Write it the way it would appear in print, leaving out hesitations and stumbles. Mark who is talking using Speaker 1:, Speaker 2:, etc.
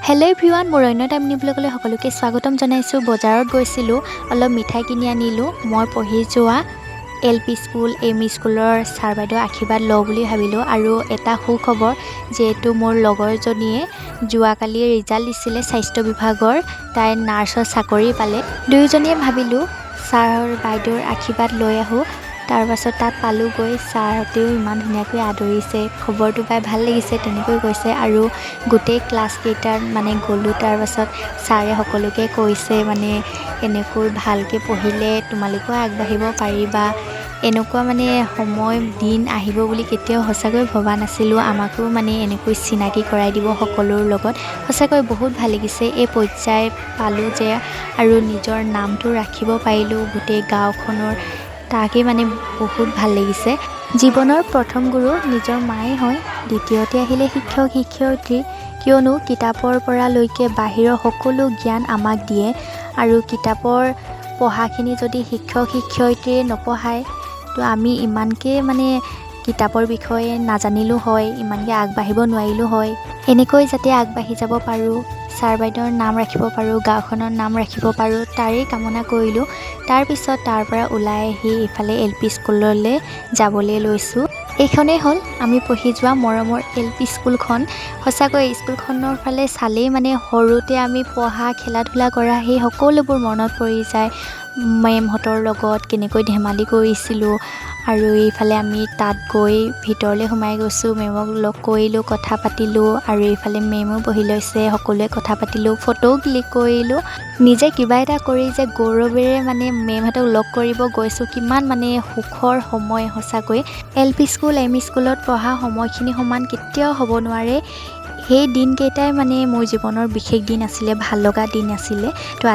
Speaker 1: Hello' everyone, মোৰ অন্য time নিবলৈ সকলোকে স্বাগতম জনাইছোঁ। বজাৰত গৈছিলোঁ, অলপ মিঠাই কিনি আনিলোঁ। মই পঢ়ি যোৱা LP স্কুল এম ই স্কুলৰ ছাৰ বাইদেউ আশীৰ্বাদ লওঁ বুলি ভাবিলোঁ। আৰু এটা সুখবৰ, যিহেতু মোৰ লগৰজনীয়ে যোৱাকালি ৰিজাল্ট দিছিলে স্বাস্থ্য বিভাগৰ, তাই নাৰ্ছৰ চাকৰি পালে। দুয়োজনীয়ে ভাবিলোঁ ছাৰ বাইদেউৰ আশীৰ্বাদ লৈ আহোঁ। তাৰপাছত তাত পালোঁগৈ, ছাৰহঁতেও ইমান ধুনীয়াকৈ আদৰিছে, খবৰটো পাই ভাল লাগিছে তেনেকৈ কৈছে। আৰু গোটেই ক্লাছকেইটাৰ গ'লোঁ। তাৰপাছত ছাৰে সকলোকে কৈছে এনেকৈ ভালকৈ পঢ়িলে তোমালোকেও আগবাঢ়িব পাৰিবা। এনেকুৱা সময় দিন আহিব বুলি কেতিয়াও সঁচাকৈ ভবা নাছিলোঁ। আমাকো এনেকৈ চিনাকি কৰাই দিব সকলোৰ লগত। সঁচাকৈ বহুত ভাল লাগিছে। এই পৰ্যায় পালোঁ যে আৰু নিজৰ নামটো ৰাখিব পাৰিলোঁ গোটেই গাঁওখনৰ, তাকে বহুত ভাল লাগিছে। জীৱনৰ প্ৰথম গুৰু নিজৰ মায়ে হয়। দ্বিতীয়তে আহিলে শিক্ষক শিক্ষয়িত্ৰী, কিয়নো কিতাপৰ পৰা লৈকে বাহিৰৰ সকলো জ্ঞান আমাক দিয়ে। আৰু কিতাপৰ পঢ়াখিনি যদি শিক্ষক শিক্ষয়িত্ৰীয়ে নপঢ়ায়, তো আমি ইমানকৈ কিতাপৰ বিষয়ে নাজানিলোঁ হয়, ইমানকৈ আগবাঢ়িব নোৱাৰিলোঁ হয়। এনেকৈ যাতে আগবাঢ়ি যাব পাৰোঁ, ছাৰ বাইদেউৰ নাম ৰাখিব পাৰোঁ, গাঁওখনৰ নাম ৰাখিব পাৰোঁ, তাৰেই কামনা কৰিলোঁ। তাৰপিছত তাৰ পৰা ওলাই আহি ইফালে LP স্কুললৈ যাবলৈ লৈছোঁ। এইখনেই হ'ল আমি পঢ়ি যোৱা মৰমৰ LP স্কুলখন। সঁচাকৈ স্কুলখনৰ ফালে চালেই সৰুতে আমি পঢ়া খেলা ধূলা কৰা সেই সকলোবোৰ মনত পৰি যায়। মেমহঁতৰ লগত কেনেকৈ ধেমালি কৰিছিলোঁ। আৰু এইফালে আমি তাত গৈ ভিতৰলৈ সোমাই গৈছোঁ, মেমক লগ কৰিলোঁ, কথা পাতিলোঁ। আৰু এইফালে মেমো বহি লৈছে, সকলোৱে কথা পাতিলোঁ, ফটোও ক্লিক কৰিলোঁ। নিজে কিবা এটা কৰি যে গৌৰৱেৰে মেমহঁতক লগ কৰিব গৈছোঁ, কিমান সুখৰ সময় সঁচাকৈ। LP স্কুল এম ই স্কুলত পঢ়া সময়খিনি সমান কেতিয়াও হ'ব নোৱাৰে। সেই দিনকেইটাই মোৰ জীৱনৰ বিশেষ দিন আছিলে, ভাল লগা দিন আছিলে। তো